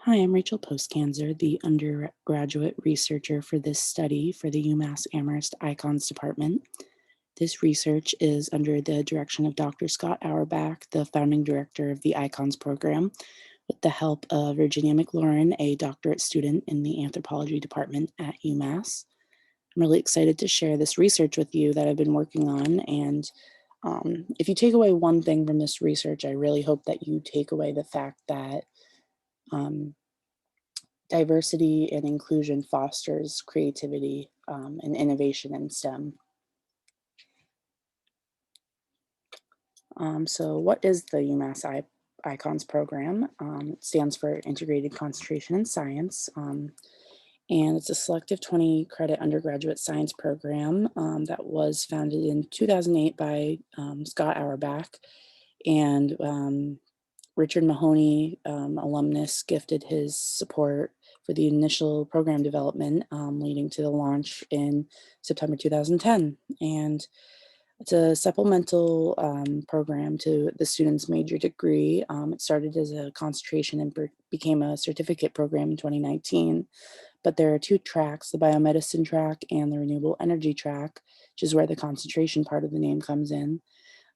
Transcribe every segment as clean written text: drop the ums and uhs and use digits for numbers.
Hi, I'm Rachel Postkanzer, the undergraduate researcher for this study for the UMass Amherst iCons department. This research is under the direction of Dr. Scott Auerbach, the founding director of the iCons program, with the help of Virginia McLaurin, a doctorate student in the anthropology department at UMass. I'm really excited to share this research with you that I've been working on. And if you take away one thing from this research, I really hope that you take away the fact that um, diversity and inclusion fosters creativity and innovation in STEM. So what is the UMass ICONS program? It stands for Integrated Concentration in Science, and it's a selective 20 credit undergraduate science program that was founded in 2008 by Scott Auerbach, and Richard Mahoney, alumnus, gifted his support for the initial program development, leading to the launch in September 2010. And it's a supplemental program to the student's major degree. It started as a concentration and became a certificate program in 2019. But there are two tracks, the biomedicine track and the renewable energy track, which is where the concentration part of the name comes in.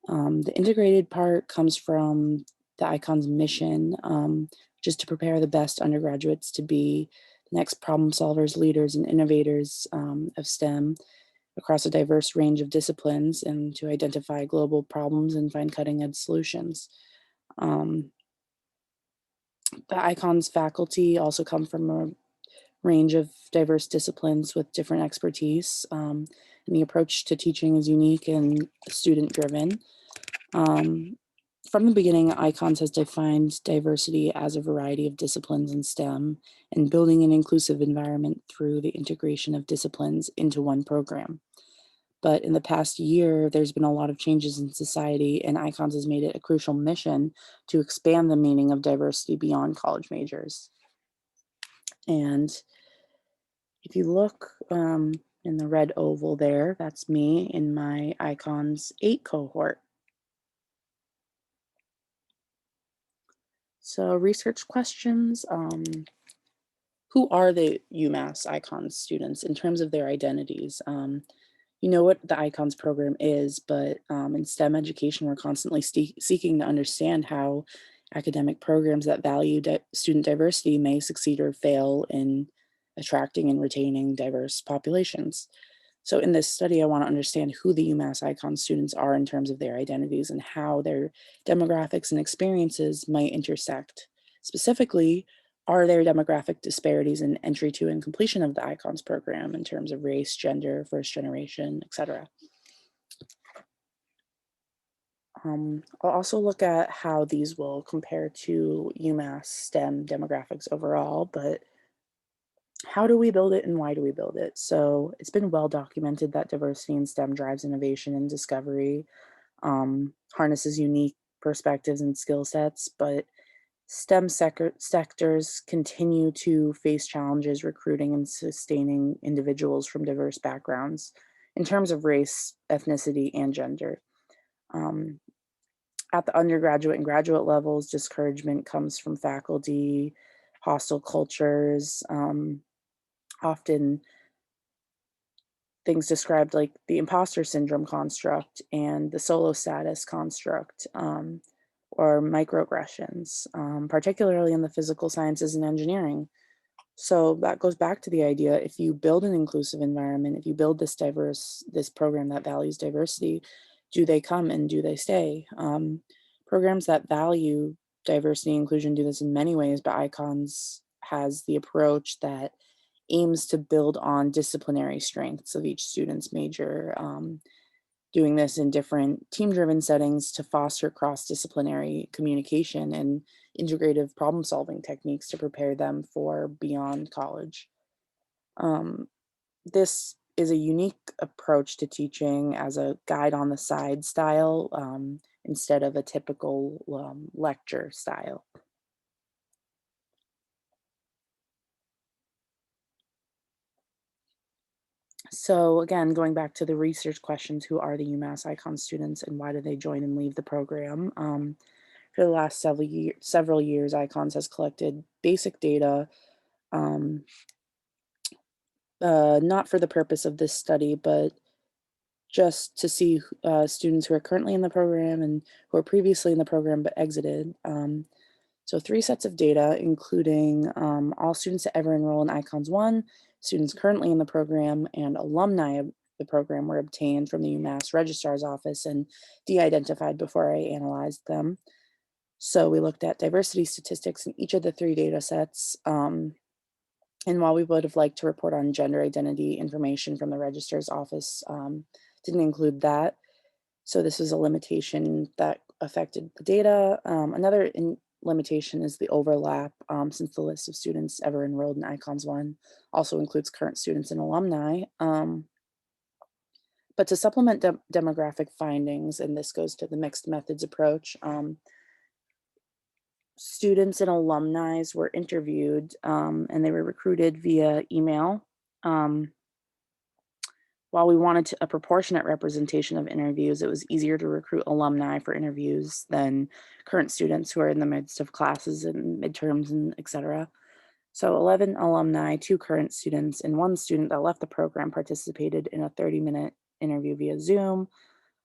The integrated part comes from the icon's mission, which is to prepare the best undergraduates to be the next problem solvers, leaders, and innovators of STEM across a diverse range of disciplines, and to identify global problems and find cutting-edge solutions. Um, the icon's faculty also come from a range of diverse disciplines with different expertise, and the approach to teaching is unique and student-driven. Um, from the beginning, ICONS has defined diversity as a variety of disciplines in STEM and building an inclusive environment through the integration of disciplines into one program. But in the past year, there's been a lot of changes in society, and ICONS has made it a crucial mission to expand the meaning of diversity beyond college majors. And if you look in the red oval there, that's me in my ICONS 8 cohort. So research questions, who are the UMass ICONS students in terms of their identities? You know what the ICONS program is, but in STEM education, we're constantly seeking to understand how academic programs that value student diversity may succeed or fail in attracting and retaining diverse populations. So in this study, I want to understand who the UMass ICONS students are in terms of their identities and how their demographics and experiences might intersect. Specifically, are there demographic disparities in entry to and completion of the ICONS program in terms of race, gender, first generation, et cetera? I'll also look at how these will compare to UMass STEM demographics overall, but how do we build it and why do we build it? So it's been well documented that diversity in STEM drives innovation and discovery, harnesses unique perspectives and skill sets, but STEM sectors continue to face challenges recruiting and sustaining individuals from diverse backgrounds in terms of race, ethnicity, and gender. Um, at the undergraduate and graduate levels, discouragement comes from faculty, hostile cultures, often things described like the imposter syndrome construct and the solo status construct, or microaggressions, particularly in the physical sciences and engineering. So that goes back to the idea, if you build an inclusive environment, if you build this program that values diversity, do they come and do they stay? Programs that value diversity and inclusion do this in many ways, but ICONS has the approach that aims to build on disciplinary strengths of each student's major, doing this in different team-driven settings to foster cross-disciplinary communication and integrative problem-solving techniques to prepare them for beyond college. Um, this is a unique approach to teaching as a guide on the side style, instead of a typical lecture style. So again, going back to the research questions, who are the UMass ICON students and why do they join and leave the program? For the last several years, iCons has collected basic data, um, not for the purpose of this study, but just to see students who are currently in the program and who are previously in the program but exited. So 3 sets of data, including all students that ever enroll in iCons 1, students currently in the program, and alumni of the program were obtained from the UMass Registrar's Office and de-identified before I analyzed them. So we looked at diversity statistics in each of the 3 data sets. And while we would have liked to report on gender identity information from the Registrar's Office, didn't include that. So this is a limitation that affected the data. Another limitation is the overlap, since the list of students ever enrolled in iCons 1 also includes current students and alumni. But to supplement demographic findings, and this goes to the mixed methods approach, students and alumni were interviewed, and they were recruited via email. Um, While we wanted a proportionate representation of interviews, it was easier to recruit alumni for interviews than current students who are in the midst of classes and midterms and et cetera. So 11 alumni, 2 current students, and 1 student that left the program participated in a 30-minute interview via Zoom.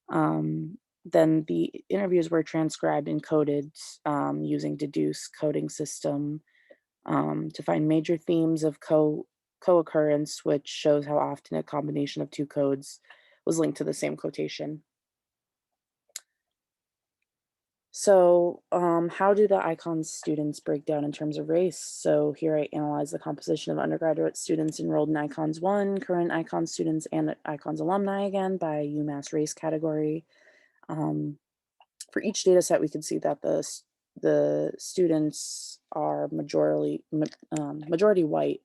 Then the interviews were transcribed and coded using Deduce coding system to find major themes of co-occurrence, which shows how often a combination of 2 codes was linked to the same quotation. So how do the icons students break down in terms of race? So here I analyze the composition of undergraduate students enrolled in icons 1, current icons students, and icons alumni again by UMass race category. For each data set, we can see that the students are majority white.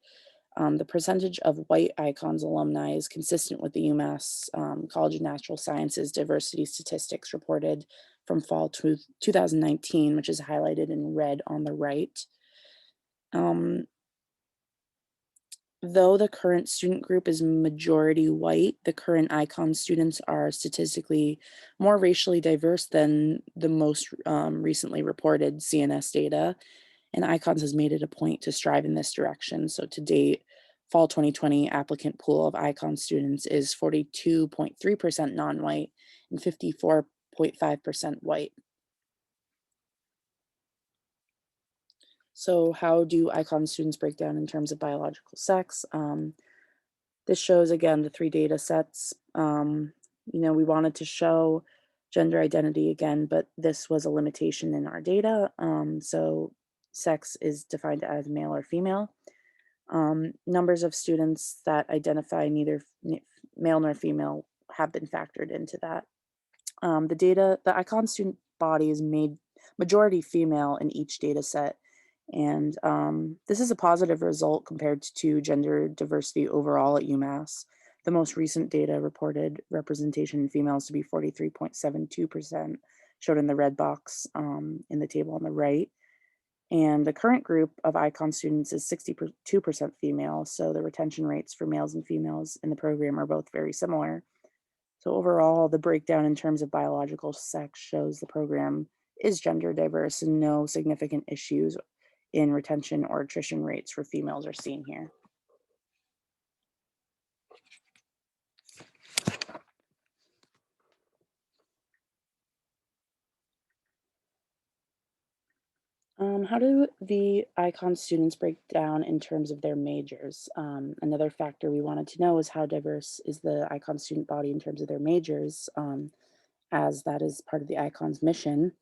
The percentage of white icons alumni is consistent with the UMass College of Natural Sciences diversity statistics reported from fall 2019, which is highlighted in red on the right. Though the current student group is majority white, the current icon students are statistically more racially diverse than the most recently reported CNS data, and icons has made it a point to strive in this direction. So to date, fall 2020 applicant pool of icon students is 42.3% non-white and 54.5% white. So how do icon students break down in terms of biological sex? This shows, again, the 3 data sets. We wanted to show gender identity again, but this was a limitation in our data. So sex is defined as male or female. Numbers of students that identify neither male nor female have been factored into that. The icon student body is made majority female in each data set. And this is a positive result compared to gender diversity overall at UMass. The most recent data reported representation in females to be 43.72%, showed in the red box in the table on the right. And the current group of icon students is 62% female, so the retention rates for males and females in the program are both very similar. So overall, the breakdown in terms of biological sex shows the program is gender diverse and no significant issues in retention or attrition rates for females are seen here. How do the icon students break down in terms of their majors? Another factor we wanted to know is how diverse is the icon student body in terms of their majors, as that is part of the icon's mission.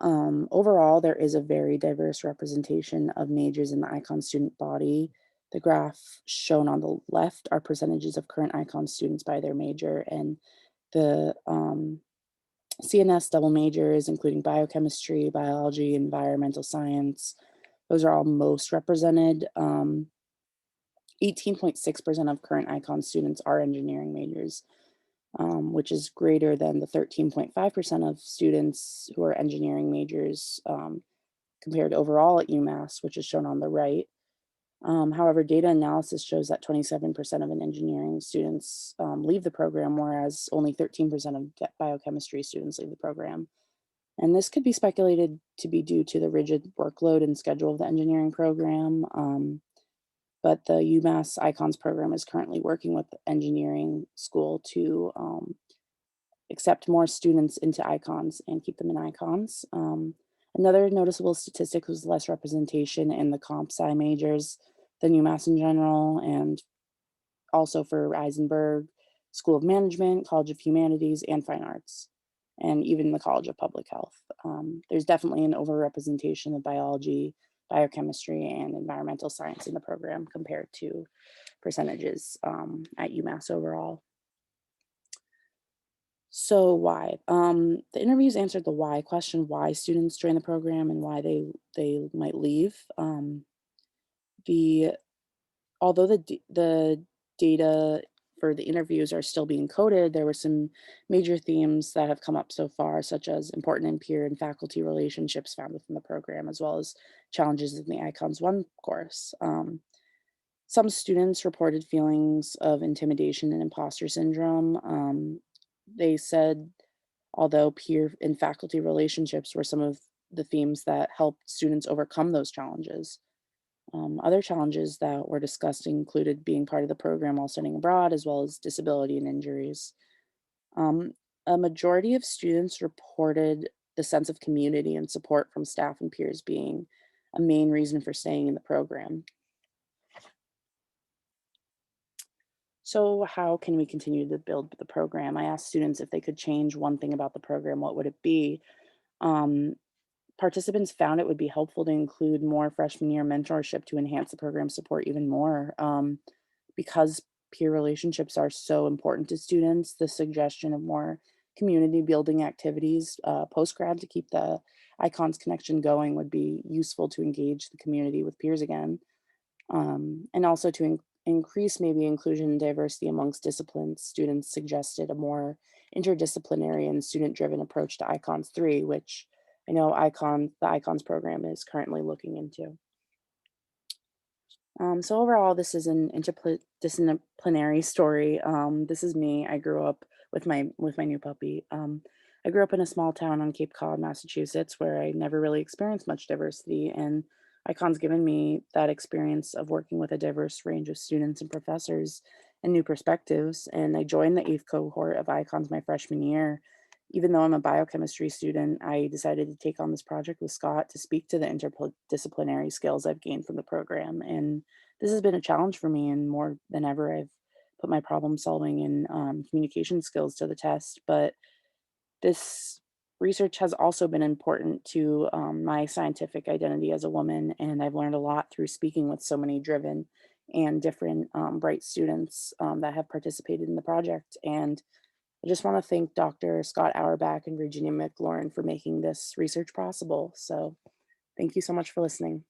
Overall, there is a very diverse representation of majors in the icon student body. The graph shown on the left are percentages of current icon students by their major, and the CNS double majors, including biochemistry, biology, environmental science, those are all most represented. 18.6% of current icon students are engineering majors, which is greater than the 13.5% of students who are engineering majors compared to overall at UMass, which is shown on the right. However, data analysis shows that 27% of an engineering students leave the program, whereas only 13% of biochemistry students leave the program. And this could be speculated to be due to the rigid workload and schedule of the engineering program. But the UMass iCons program is currently working with the engineering school to accept more students into iCons and keep them in iCons. Another noticeable statistic was less representation in the comp sci majors than UMass in general, and also for Eisenberg School of Management, College of Humanities, and Fine Arts, and even the College of Public Health. There's definitely an overrepresentation of biology, biochemistry, and environmental science in the program compared to percentages at UMass overall. So why? The interviews answered the why question, why students join the program and why they might leave. The Although the data for the interviews are still being coded, there were some major themes that have come up so far, such as important and peer and faculty relationships found within the program, as well as challenges in the Icons 1 course. Some students reported feelings of intimidation and imposter syndrome. They said, although peer and faculty relationships were some of the themes that helped students overcome those challenges. Other challenges that were discussed included being part of the program while studying abroad, as well as disability and injuries. Um, a majority of students reported the sense of community and support from staff and peers being a main reason for staying in the program. So, how can we continue to build the program? I asked students if they could change one thing about the program, what would it be? Um, Participants found it would be helpful to include more freshman year mentorship to enhance the program support even more. Because peer relationships are so important to students, the suggestion of more community building activities post grad to keep the icons connection going would be useful to engage the community with peers again, and also to increase maybe inclusion and diversity amongst disciplines. Students suggested a more interdisciplinary and student-driven approach to Icons 3, which I know the Icons program is currently looking into. So overall, this is an interdisciplinary story. This is me. I grew up with my new puppy. I grew up in a small town on Cape Cod, Massachusetts, where I never really experienced much diversity, and Icon's given me that experience of working with a diverse range of students and professors and new perspectives. And I joined the eighth cohort of Icons my freshman year. Even though I'm a biochemistry student, I decided to take on this project with Scott to speak to the interdisciplinary skills I've gained from the program. And this has been a challenge for me, and more than ever, I've put my problem solving and communication skills to the test. But this research has also been important to my scientific identity as a woman, and I've learned a lot through speaking with so many driven and different bright students that have participated in the project. And I just want to thank Dr. Scott Auerbach and Virginia McLaurin for making this research possible. So thank you so much for listening.